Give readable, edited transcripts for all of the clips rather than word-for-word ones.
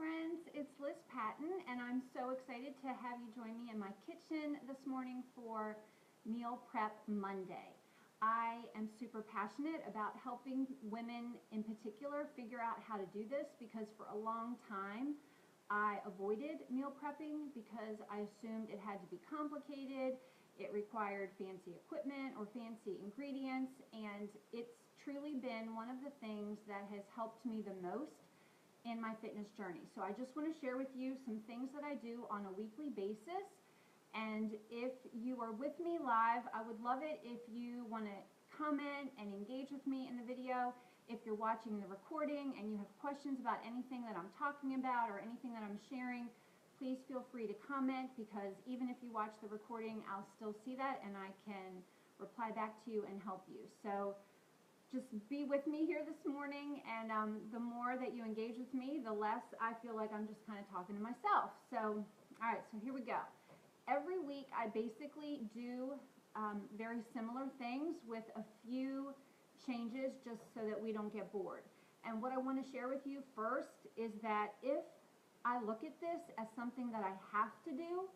friends, it's Liz Patton, and I'm so excited to have you join me in my kitchen this morning for Meal Prep Monday. I am super passionate about helping women in particular figure out how to do this because for a long time I avoided meal prepping because I assumed it had to be complicated, it required fancy equipment or fancy ingredients, and it's truly been one of the things that has helped me the most in my fitness journey. So I just want to share with you some things that I do on a weekly basis. And if you are with me live, I would love it if you want to comment and engage with me in the video. If you're watching the recording and you have questions about anything that I'm talking about or anything that I'm sharing, please feel free to comment, because even if you watch the recording, I'll still see that and I can reply back to you and help you. So just be with me here this morning, and the more that you engage with me, the less I feel like I'm just kind of talking to myself. So, all right, so here we go. Every week I basically do very similar things with a few changes just so that we don't get bored. And what I want to share with you first is that if I look at this as something that I have to do,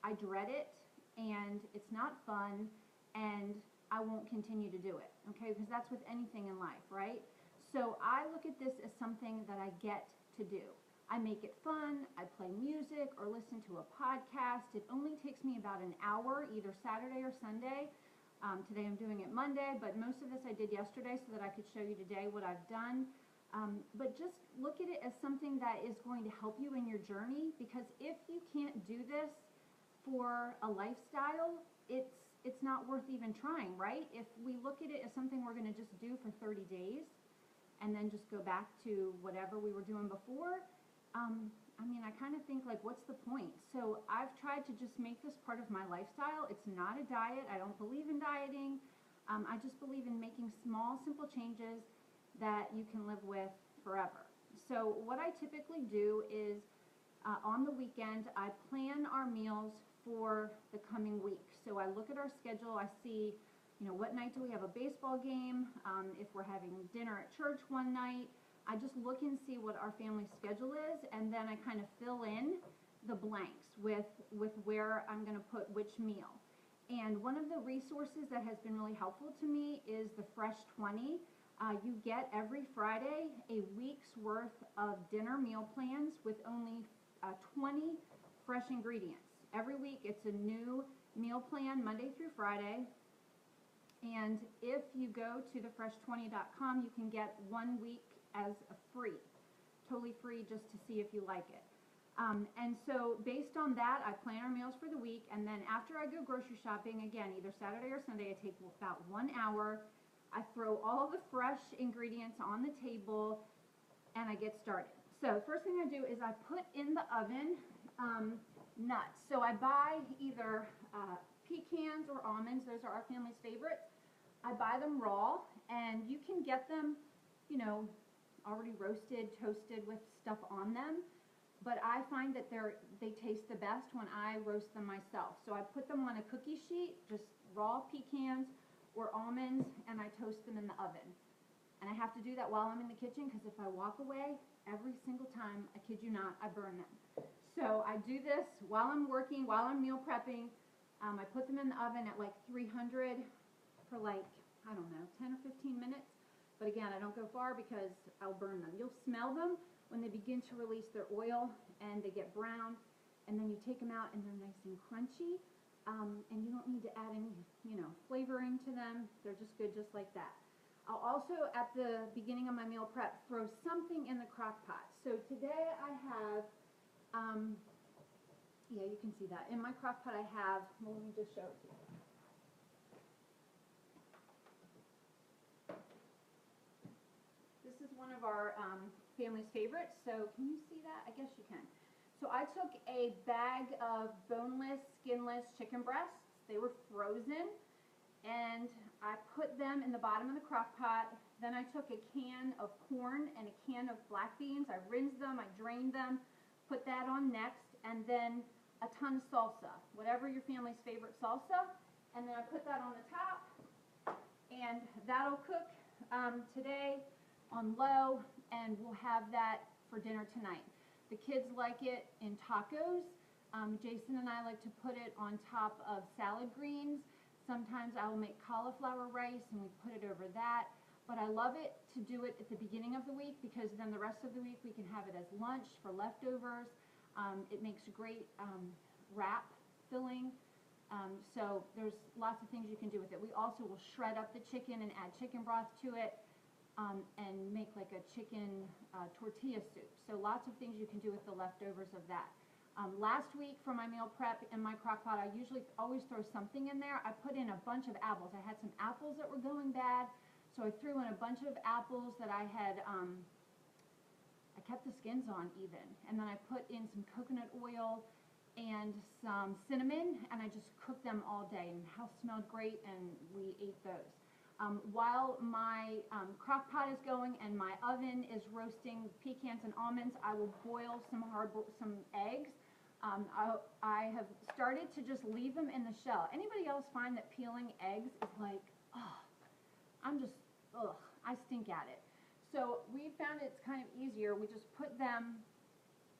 I dread it and it's not fun, and I won't continue to do it, okay? Because that's with anything in life, right? So I look at this as something that I get to do. I make it fun, I play music or listen to a podcast. It only takes me about an hour, either Saturday or Sunday. Today I'm doing it Monday, but most of this I did yesterday so that I could show you today what I've done. But just look at it as something that is going to help you in your journey, because if you can't do this for a lifestyle, it's not worth even trying, right? If we look at it as something we're going to just do for 30 days and then just go back to whatever we were doing before, I mean, I kind of think, like, what's the point? So I've tried to just make this part of my lifestyle. It's not a diet. I don't believe in dieting. I just believe in making small, simple changes that you can live with forever. So what I typically do is on the weekend, I plan our meals for the coming week. So I look at our schedule, I see, what night do we have a baseball game, if we're having dinner at church one night. I just look and see what our family schedule is, and then I kind of fill in the blanks with where I'm going to put which meal. And one of the resources that has been really helpful to me is the Fresh 20. You get every Friday a week's worth of dinner meal plans with only 20 fresh ingredients. Every week it's a new meal plan, Monday through Friday. And if you go to thefresh20.com, you can get 1 week as a free, totally free, just to see if you like it. And so based on that, I plan our meals for the week, and then after I go grocery shopping, again, either Saturday or Sunday, I take about 1 hour. I throw all the fresh ingredients on the table, and I get started. So first thing I do is I put in the oven nuts. So I buy either pecans or almonds. Those are our family's favorites. I buy them raw, and you can get them, already roasted, toasted with stuff on them. But I find that they taste the best when I roast them myself. So I put them on a cookie sheet, just raw pecans or almonds, and I toast them in the oven. And I have to do that while I'm in the kitchen, because if I walk away, every single time, I kid you not, I burn them. So I do this while I'm working, while I'm meal prepping. I put them in the oven at like 300 for like, I don't know, 10 or 15 minutes. But again, I don't go far because I'll burn them. You'll smell them when they begin to release their oil and they get brown. And then you take them out and they're nice and crunchy. And you don't need to add any, flavoring to them. They're just good just like that. I'll also, at the beginning of my meal prep, throw something in the crock pot. So today I have, yeah, you can see that. In my crock pot I have, well, let me just show it to you. This is one of our family's favorites. So can you see that? I guess you can. So I took a bag of boneless, skinless chicken breasts. They were frozen. And I put them in the bottom of the crock pot. Then I took a can of corn and a can of black beans. I rinsed them, I drained them, put that on next, and then a ton of salsa, whatever your family's favorite salsa. And then I put that on the top, and that'll cook today on low, and we'll have that for dinner tonight. The kids like it in tacos. Jason and I like to put it on top of salad greens. Sometimes I will make cauliflower rice and we put it over that. But I love it to do it at the beginning of the week because then the rest of the week we can have it as lunch for leftovers. It makes a great wrap filling. So there's lots of things you can do with it. We also will shred up the chicken and add chicken broth to it and make like a chicken tortilla soup. So lots of things you can do with the leftovers of that. Last week for my meal prep in my crock pot, I usually always throw something in there. I put in a bunch of apples. I had some apples that were going bad, so I threw in a bunch of apples that I had, I kept the skins on even. And then I put in some coconut oil and some cinnamon, and I just cooked them all day, and the house smelled great, and we ate those. While my crock pot is going and my oven is roasting pecans and almonds, I will boil some eggs. I have started to just leave them in the shell. Anybody else find that peeling eggs is like, oh, I stink at it. So we found it's kind of easier. We just put them,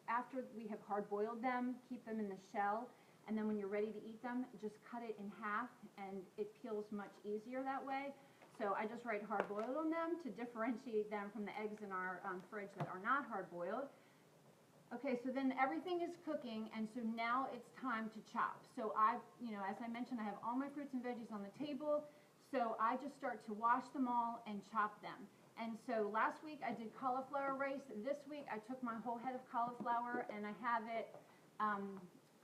after we have hard boiled them, keep them in the shell, and then when you're ready to eat them, just cut it in half, and it peels much easier that way. So I just write hard boiled on them to differentiate them from the eggs in our fridge that are not hard boiled. Okay, so then everything is cooking, and so now it's time to chop. So as I mentioned, I have all my fruits and veggies on the table, so I just start to wash them all and chop them. And so last week I did cauliflower rice. This week I took my whole head of cauliflower and I have it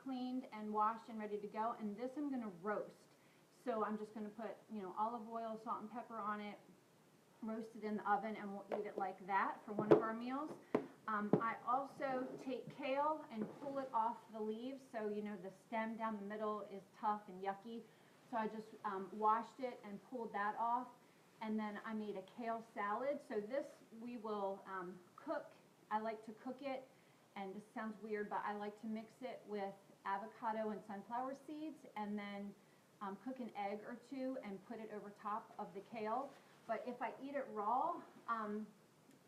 cleaned and washed and ready to go, and this I'm gonna roast. So I'm just gonna put, olive oil, salt and pepper on it, roast it in the oven, and we'll eat it like that for one of our meals. I also take kale and pull it off the leaves, so the stem down the middle is tough and yucky. So I just washed it and pulled that off, and then I made a kale salad. So this we will cook. I like to cook it, and this sounds weird, but I like to mix it with avocado and sunflower seeds, and then cook an egg or two and put it over top of the kale. But if I eat it raw,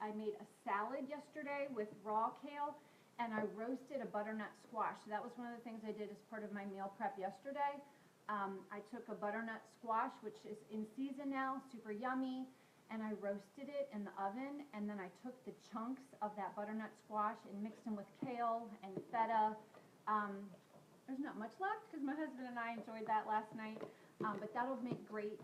I made a salad yesterday with raw kale, and I roasted a butternut squash. So that was one of the things I did as part of my meal prep yesterday. I took a butternut squash, which is in season now, super yummy, and I roasted it in the oven, and then I took the chunks of that butternut squash and mixed them with kale and feta. There's not much left because my husband and I enjoyed that last night, but that'll make great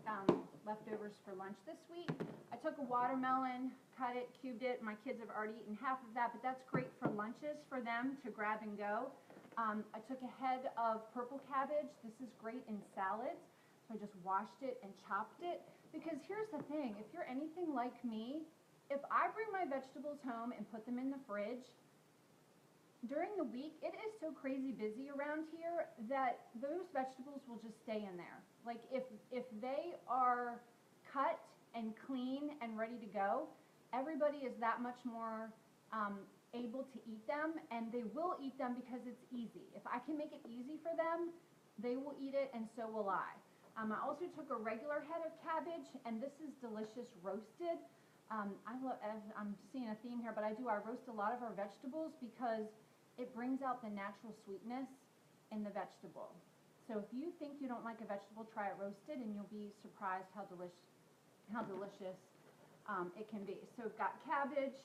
leftovers for lunch this week. I took a watermelon, cut it, cubed it. My kids have already eaten half of that, but that's great for lunches for them to grab and go. I took a head of purple cabbage. This is great in salads. So I just washed it and chopped it, because here's the thing, if you're anything like me, if I bring my vegetables home and put them in the fridge, during the week, it is so crazy busy around here that those vegetables will just stay in there. Like if they are cut and clean and ready to go, everybody is that much more able to eat them, and they will eat them because it's easy. If I can make it easy for them, they will eat it, and so will I. I also took a regular head of cabbage, and this is delicious roasted. I'm seeing a theme here, but I roast a lot of our vegetables because it brings out the natural sweetness in the vegetable. So if you think you don't like a vegetable, try it roasted, and you'll be surprised how delicious it can be. So I've got cabbage,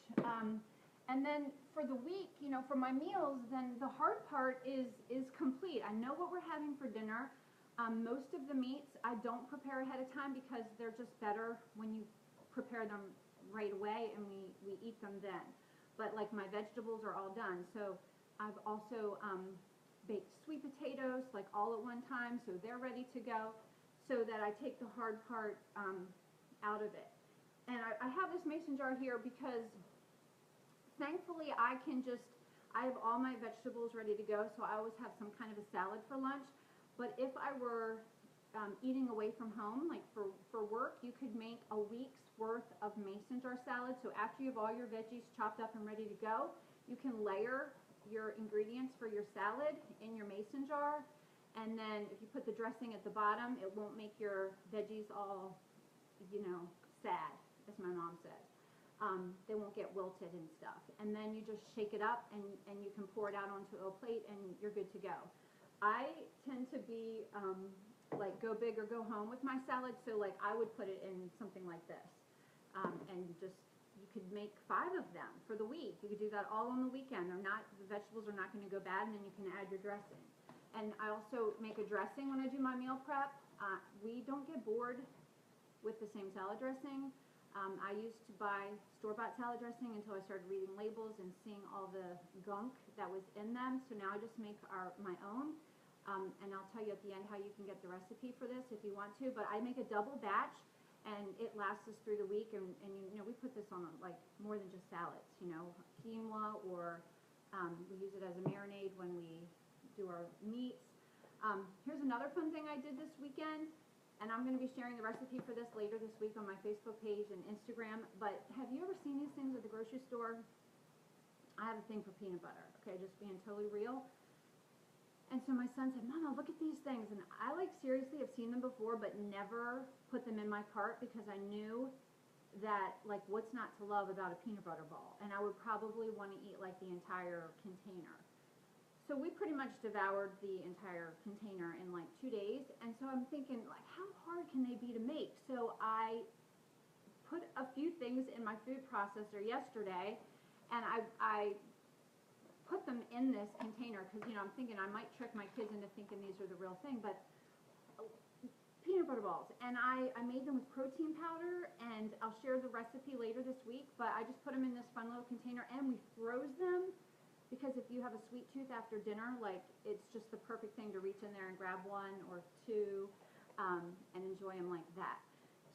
and then for the week, for my meals, then the hard part is complete. I know what we're having for dinner. Most of the meats I don't prepare ahead of time because they're just better when you prepare them right away and we eat them then. But like my vegetables are all done. So I've also baked sweet potatoes like all at one time, so they're ready to go, so that I take the hard part out of it. And I have this mason jar here because thankfully I have all my vegetables ready to go, so I always have some kind of a salad for lunch. But if I were eating away from home, like for work, you could make a week's worth of mason jar salad. So after you have all your veggies chopped up and ready to go, you can layer your ingredients for your salad in your mason jar, and then if you put the dressing at the bottom, it won't make your veggies all, sad, as my mom says. They won't get wilted and stuff. And then you just shake it up and you can pour it out onto a plate and you're good to go. I tend to be like go big or go home with my salad, so like I would put it in something like this, and just you could make 5 of them for the week. You could do that all on the weekend. The vegetables are not going to go bad, and then you can add your dressing. And I also make a dressing when I do my meal prep. We don't get bored with the same salad dressing. I used to buy store-bought salad dressing until I started reading labels and seeing all the gunk that was in them. So now I just make my own. And I'll tell you at the end how you can get the recipe for this if you want to. But I make a double batch, and it lasts us through the week. And you know, we put this on like more than just salads. You know, quinoa, or we use it as a marinade when we do our meats. Here's another fun thing I did this weekend. And I'm going to be sharing the recipe for this later this week on my Facebook page and Instagram. But have you ever seen these things at the grocery store? I have a thing for peanut butter, okay, just being totally real. And so my son said, Mama, look at these things. And I like seriously have seen them before, but never put them in my cart because I knew that like what's not to love about a peanut butter ball. And I would probably want to eat like the entire container. So we pretty much devoured the entire container in like 2 days. And so I'm thinking, like, how hard can they be to make? So I put a few things in my food processor yesterday, and I put them in this container because, you know, I'm thinking I might trick my kids into thinking these are the real thing. But peanut butter balls. And I made them with protein powder, and I'll share the recipe later this week. But I just put them in this fun little container, and we froze them. Because if you have a sweet tooth after dinner, like it's just the perfect thing to reach in there and grab 1 or 2 and enjoy them like that.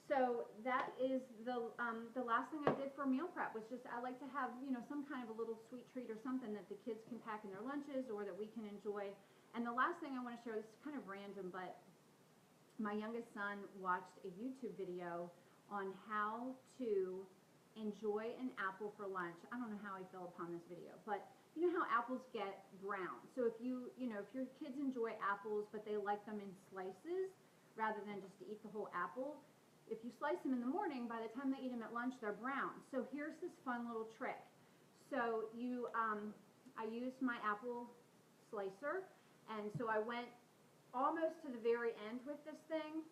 So that is the last thing I did for meal prep was just I like to have, you know, some kind of a little sweet treat or something that the kids can pack in their lunches or that we can enjoy. And the last thing I want to share, this is kind of random, but my youngest son watched a YouTube video on how to enjoy an apple for lunch. I don't know how he fell upon this video, but you know how apples get brown. So if you know, if your kids enjoy apples, but they like them in slices rather than just to eat the whole apple, if you slice them in the morning, by the time they eat them at lunch, they're brown. So here's this fun little trick. So I used my apple slicer, and so I went almost to the very end with this thing,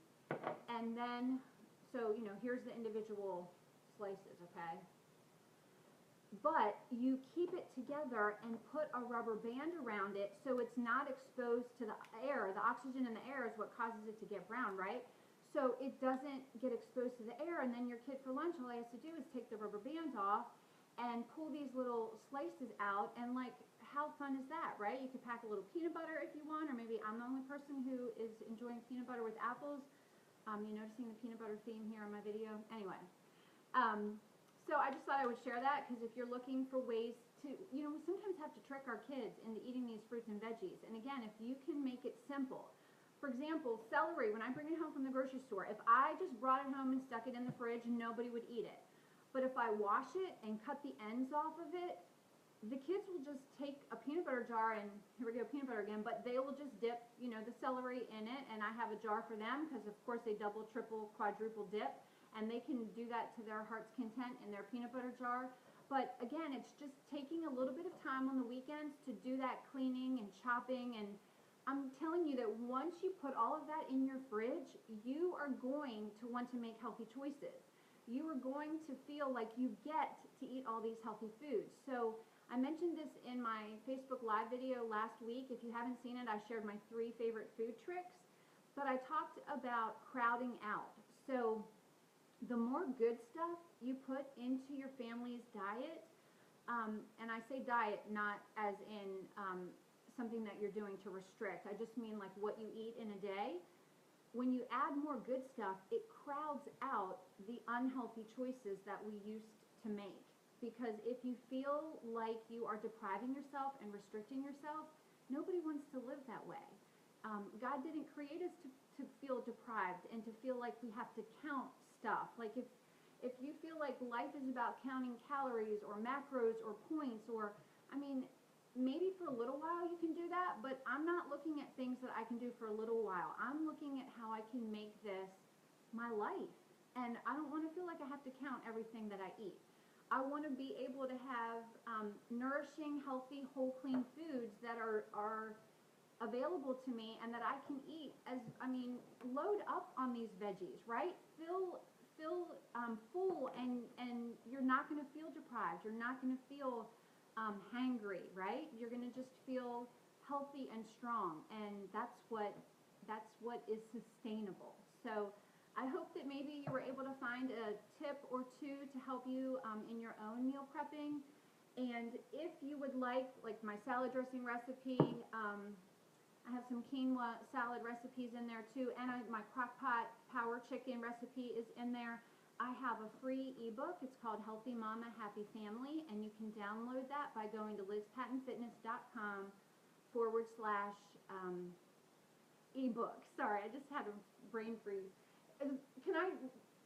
and then, so, you know, here's the individual slices, okay? But you keep it together and put a rubber band around it so it's not exposed to the air. The oxygen in the air is what causes it to get brown, right? So it doesn't get exposed to the air, and then your kid for lunch, all he has to do is take the rubber band off and pull these little slices out, and like, how fun is that, right? You could pack a little peanut butter if you want, or maybe I'm the only person who is enjoying peanut butter with apples. You noticing the peanut butter theme here on my video? Anyway. So I just thought I would share that because if you're looking for ways to, you know, we sometimes have to trick our kids into eating these fruits and veggies. And again, if you can make it simple. For example, celery, when I bring it home from the grocery store, if I just brought it home and stuck it in the fridge, nobody would eat it. But if I wash it and cut the ends off of it, the kids will just take a peanut butter jar, and here we go, peanut butter again, but they will just dip, you know, the celery in it, and I have a jar for them because, of course, they double, triple, quadruple dip. And they can do that to their heart's content in their peanut butter jar. But again, it's just taking a little bit of time on the weekends to do that cleaning and chopping. And I'm telling you that once you put all of that in your fridge, you are going to want to make healthy choices. You are going to feel like you get to eat all these healthy foods. So I mentioned this in my Facebook Live video last week. If you haven't seen it, I shared my 3 favorite food tricks. But I talked about crowding out. So the more good stuff you put into your family's diet, and I say diet not as in something that you're doing to restrict. I just mean like what you eat in a day. When you add more good stuff, it crowds out the unhealthy choices that we used to make. Because if you feel like you are depriving yourself and restricting yourself, nobody wants to live that way. God didn't create us to feel deprived and to feel like we have to count stuff. Like if you feel like life is about counting calories or macros or points, or, I mean, maybe for a little while you can do that, but I'm not looking at things that I can do for a little while. I'm looking at how I can make this my life. And I don't want to feel like I have to count everything that I eat. I want to be able to have nourishing, healthy, whole, clean foods that are available to me and that I can eat. Load up on these veggies, right? Feel full, and you're not going to feel deprived. You're not going to feel hangry, right? You're going to just feel healthy and strong, and that's what is sustainable. So I hope that maybe you were able to find a tip or two to help you in your own meal prepping. And if you would like my salad dressing recipe, I have some quinoa salad recipes in there too, and my Crockpot power chicken recipe is in there. I have a free ebook. It's called Healthy Mama, Happy Family, and you can download that by going to lizpattonfitness.com/ebook. Sorry, I just had a brain freeze. Can I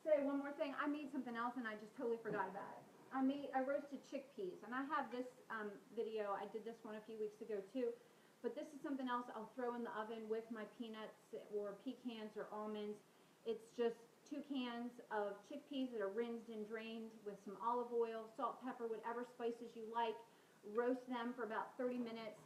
say one more thing? I made something else and I just totally forgot about it. I roasted chickpeas, and I have this video. I did this one a few weeks ago too. But this is something else I'll throw in the oven with my peanuts or pecans or almonds. It's just 2 cans of chickpeas that are rinsed and drained with some olive oil, salt, pepper, whatever spices you like. Roast them for about 30 minutes.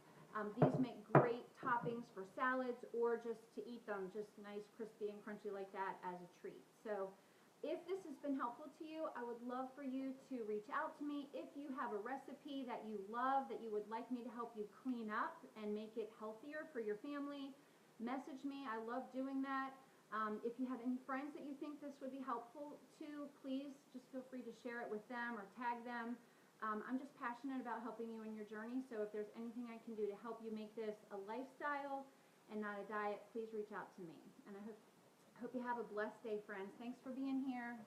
These make great toppings for salads or just to eat them just nice, crispy, and crunchy like that as a treat. So if this has been helpful to you, I would love for you to reach out to me. If you have a recipe that you love that you would like me to help you clean up and make it healthier for your family, message me. I love doing that. If you have any friends that you think this would be helpful to, please just feel free to share it with them or tag them. I'm just passionate about helping you in your journey, so if there's anything I can do to help you make this a lifestyle and not a diet, please reach out to me. And I hope you have a blessed day, friends. Thanks for being here.